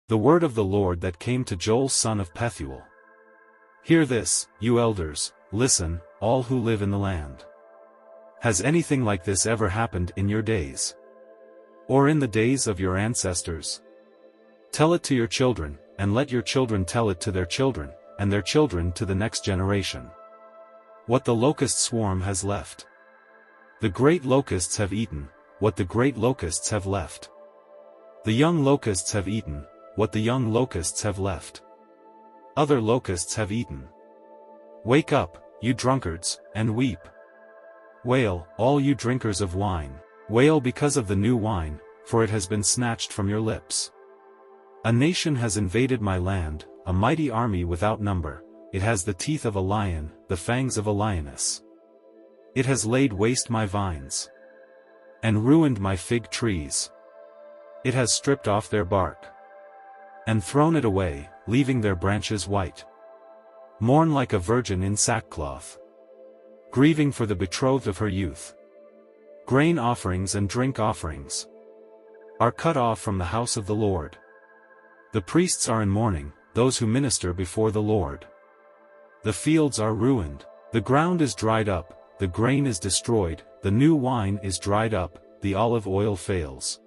The word of the Lord that came to Joel son of Pethuel. Hear this, you elders, listen, all who live in the land. Has anything like this ever happened in your days? Or in the days of your ancestors? Tell it to your children, and let your children tell it to their children, and their children to the next generation. What the locust swarm has left. The great locusts have eaten, what the great locusts have left. The young locusts have eaten, what the young locusts have left. Other locusts have eaten. Wake up, you drunkards, and weep. Wail, all you drinkers of wine. Wail because of the new wine, for it has been snatched from your lips. A nation has invaded my land, a mighty army without number. It has the teeth of a lion, the fangs of a lioness. It has laid waste my vines, and ruined my fig trees. It has stripped off their bark, and thrown it away, leaving their branches white. Mourn like a virgin in sackcloth, grieving for the betrothed of her youth. Grain offerings and drink offerings are cut off from the house of the Lord. The priests are in mourning, those who minister before the Lord. The fields are ruined, the ground is dried up, the grain is destroyed, the new wine is dried up, the olive oil fails.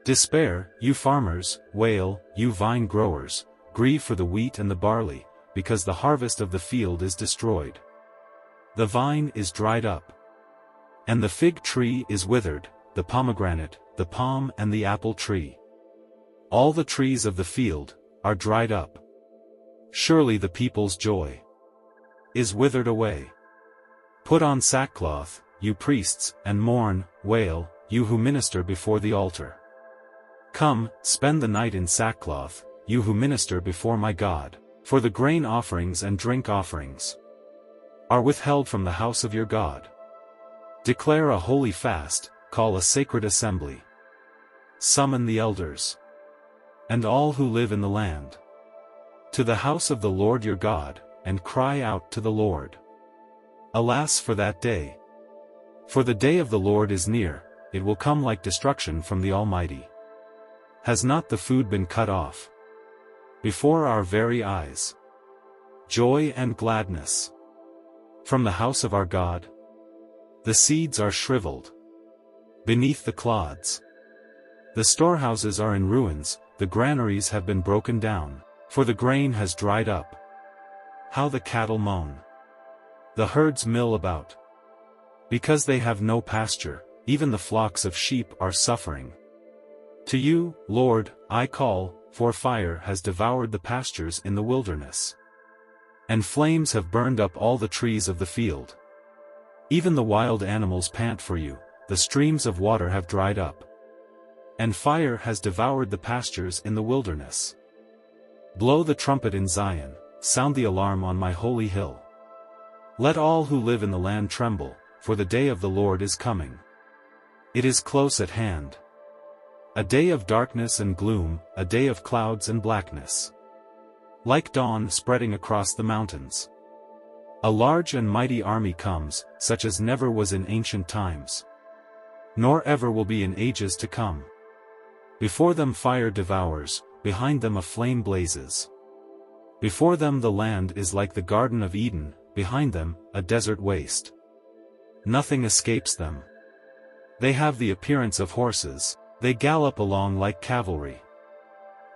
Despair, you farmers, wail, you vine growers, grieve for the wheat and the barley, because the harvest of the field is destroyed. The vine is dried up, and the fig tree is withered, the pomegranate, the palm and the apple tree. All the trees of the field are dried up. Surely the people's joy is withered away. Put on sackcloth, you priests, and mourn, wail, you who minister before the altar. Come, spend the night in sackcloth, you who minister before my God, for the grain offerings and drink offerings are withheld from the house of your God. Declare a holy fast, call a sacred assembly. Summon the elders and all who live in the land to the house of the Lord your God, and cry out to the Lord. Alas for that day! For the day of the Lord is near, it will come like destruction from the Almighty. Has not the food been cut off before our very eyes? Joy and gladness from the house of our God? The seeds are shriveled beneath the clods. The storehouses are in ruins, the granaries have been broken down, for the grain has dried up. How the cattle moan! The herds mill about, because they have no pasture, even the flocks of sheep are suffering. To you, Lord, I call, for fire has devoured the pastures in the wilderness, and flames have burned up all the trees of the field. Even the wild animals pant for you, the streams of water have dried up, and fire has devoured the pastures in the wilderness. Blow the trumpet in Zion, sound the alarm on my holy hill. Let all who live in the land tremble, for the day of the Lord is coming. It is close at hand. A day of darkness and gloom, a day of clouds and blackness. Like dawn spreading across the mountains. A large and mighty army comes, such as never was in ancient times, nor ever will be in ages to come. Before them fire devours, behind them a flame blazes. Before them the land is like the Garden of Eden, behind them, a desert waste. Nothing escapes them. They have the appearance of horses, they gallop along like cavalry,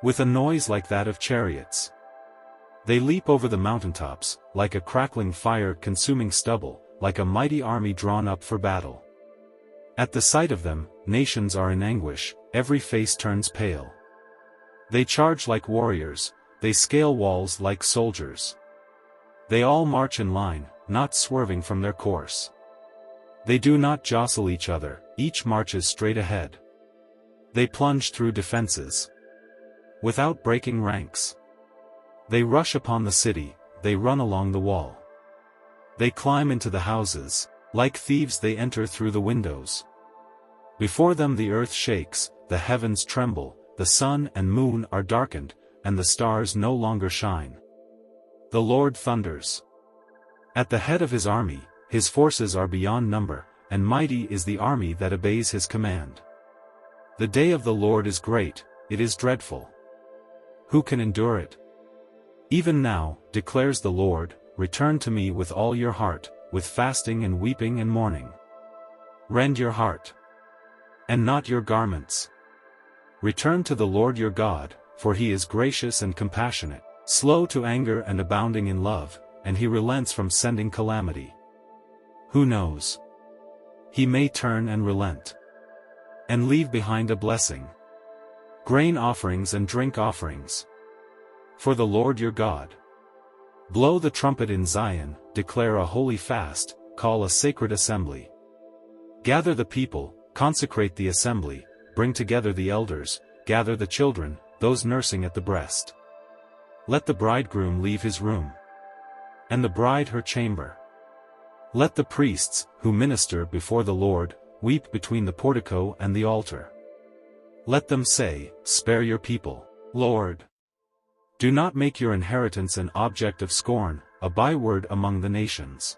with a noise like that of chariots. They leap over the mountaintops, like a crackling fire consuming stubble, like a mighty army drawn up for battle. At the sight of them, nations are in anguish, every face turns pale. They charge like warriors, they scale walls like soldiers. They all march in line, not swerving from their course. They do not jostle each other, each marches straight ahead. They plunge through defenses, without breaking ranks. They rush upon the city, they run along the wall. They climb into the houses, like thieves they enter through the windows. Before them the earth shakes, the heavens tremble, the sun and moon are darkened, and the stars no longer shine. The Lord thunders. At the head of his army, his forces are beyond number, and mighty is the army that obeys his command. The day of the Lord is great, it is dreadful. Who can endure it? Even now, declares the Lord, return to me with all your heart, with fasting and weeping and mourning. Rend your heart, and not your garments. Return to the Lord your God, for he is gracious and compassionate, slow to anger and abounding in love, and he relents from sending calamity. Who knows? He may turn and relent, and leave behind a blessing, grain offerings and drink offerings, for the Lord your God. Blow the trumpet in Zion, declare a holy fast, call a sacred assembly. Gather the people, consecrate the assembly, bring together the elders, gather the children, those nursing at the breast. Let the bridegroom leave his room, and the bride her chamber. Let the priests, who minister before the Lord, weep between the portico and the altar. Let them say, spare your people, Lord. Do not make your inheritance an object of scorn, a byword among the nations.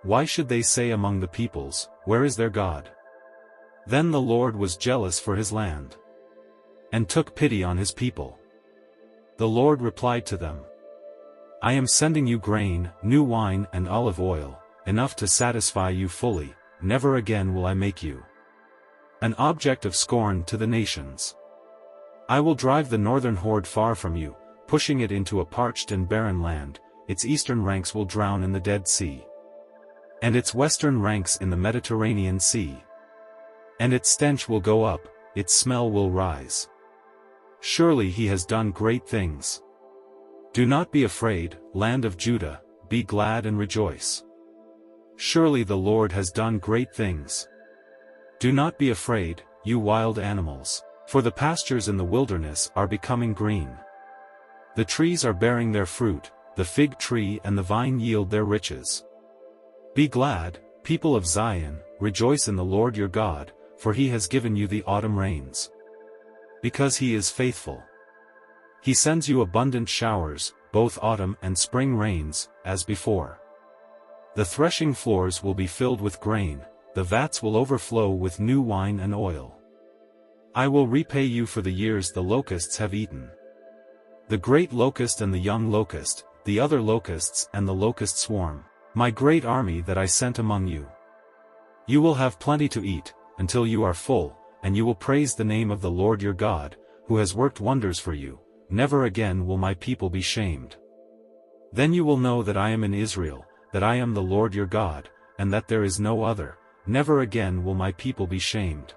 Why should they say among the peoples, where is their God? Then the Lord was jealous for his land, and took pity on his people. The Lord replied to them, I am sending you grain, new wine and olive oil, enough to satisfy you fully, never again will I make you an object of scorn to the nations. I will drive the northern horde far from you, pushing it into a parched and barren land, its eastern ranks will drown in the Dead Sea, and its western ranks in the Mediterranean Sea. And its stench will go up, its smell will rise. Surely he has done great things. Do not be afraid, land of Judah, be glad and rejoice. Surely the Lord has done great things. Do not be afraid, you wild animals, for the pastures in the wilderness are becoming green. The trees are bearing their fruit, the fig tree and the vine yield their riches. Be glad, people of Zion, rejoice in the Lord your God, for he has given you the autumn rains. Because he is faithful. He sends you abundant showers, both autumn and spring rains, as before. The threshing floors will be filled with grain, the vats will overflow with new wine and oil. I will repay you for the years the locusts have eaten. The great locust and the young locust, the other locusts and the locust swarm, my great army that I sent among you. You will have plenty to eat, until you are full, and you will praise the name of the Lord your God, who has worked wonders for you. Never again will my people be shamed. Then you will know that I am in Israel, that I am the Lord your God, and that there is no other. Never again will my people be shamed.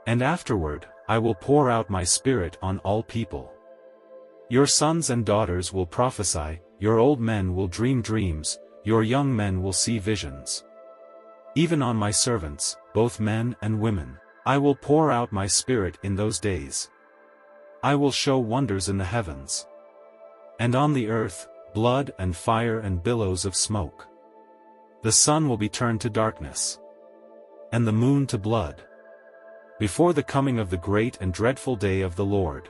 And afterward, I will pour out my spirit on all people. Your sons and daughters will prophesy, your old men will dream dreams, your young men will see visions. Even on my servants, both men and women, I will pour out my spirit in those days. I will show wonders in the heavens, and on the earth, blood and fire and billows of smoke. The sun will be turned to darkness, and the moon to blood, before the coming of the great and dreadful day of the Lord.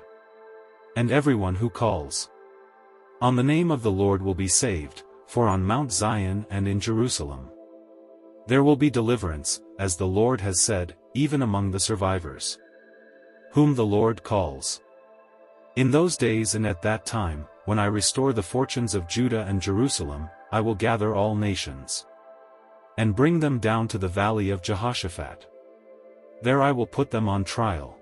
And everyone who calls on the name of the Lord will be saved, for on Mount Zion and in Jerusalem there will be deliverance, as the Lord has said, even among the survivors, whom the Lord calls. In those days and at that time, when I restore the fortunes of Judah and Jerusalem, I will gather all nations, and bring them down to the valley of Jehoshaphat. There I will put them on trial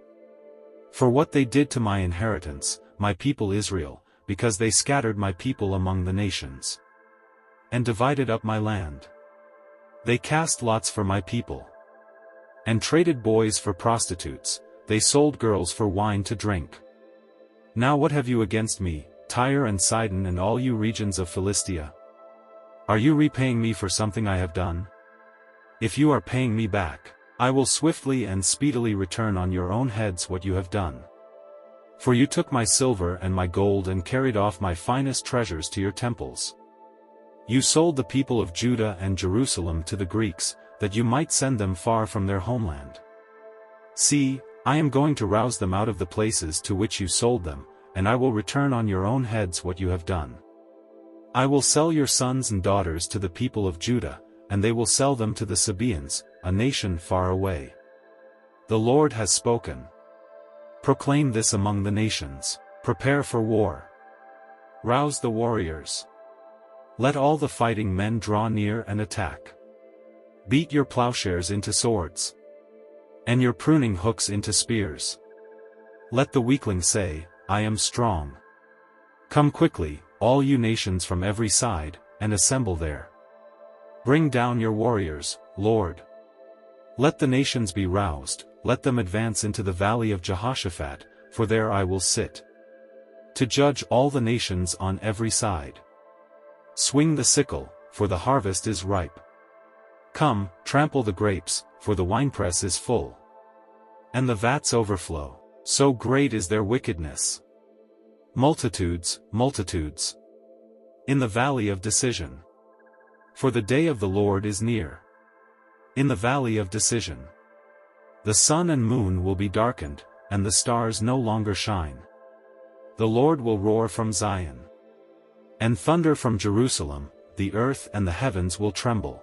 for what they did to my inheritance, my people Israel, because they scattered my people among the nations, and divided up my land. They cast lots for my people, and traded boys for prostitutes, they sold girls for wine to drink. Now what have you against me, Tyre and Sidon and all you regions of Philistia? Are you repaying me for something I have done? If you are paying me back, I will swiftly and speedily return on your own heads what you have done. For you took my silver and my gold and carried off my finest treasures to your temples. You sold the people of Judah and Jerusalem to the Greeks, that you might send them far from their homeland. See, I am going to rouse them out of the places to which you sold them, and I will return on your own heads what you have done. I will sell your sons and daughters to the people of Judah, and they will sell them to the Sabaeans, a nation far away. The Lord has spoken. Proclaim this among the nations. Prepare for war. Rouse the warriors. Let all the fighting men draw near and attack. Beat your plowshares into swords, and your pruning hooks into spears. Let the weakling say, I am strong. Come quickly, all you nations from every side, and assemble there. Bring down your warriors, Lord. Let the nations be roused, let them advance into the valley of Jehoshaphat, for there I will sit, to judge all the nations on every side. Swing the sickle, for the harvest is ripe. Come, trample the grapes, for the winepress is full, and the vats overflow, so great is their wickedness. Multitudes, multitudes, in the valley of decision. For the day of the Lord is near. In the valley of decision. The sun and moon will be darkened, and the stars no longer shine. The Lord will roar from Zion, and thunder from Jerusalem, the earth and the heavens will tremble.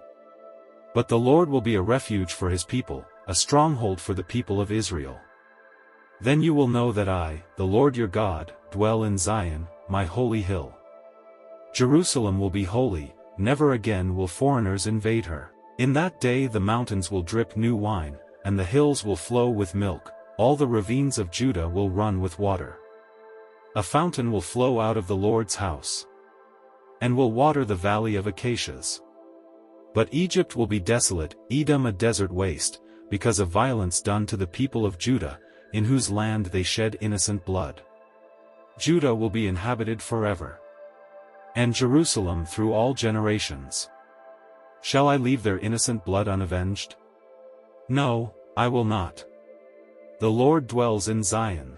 But the Lord will be a refuge for his people, a stronghold for the people of Israel. Then you will know that I, the Lord your God, dwell in Zion, my holy hill. Jerusalem will be holy, never again will foreigners invade her. In that day the mountains will drip new wine, and the hills will flow with milk, all the ravines of Judah will run with water. A fountain will flow out of the Lord's house, and will water the valley of acacias. But Egypt will be desolate, Edom a desert waste, because of violence done to the people of Judah, in whose land they shed innocent blood. Judah will be inhabited forever, and Jerusalem through all generations. Shall I leave their innocent blood unavenged? No, I will not. The Lord dwells in Zion.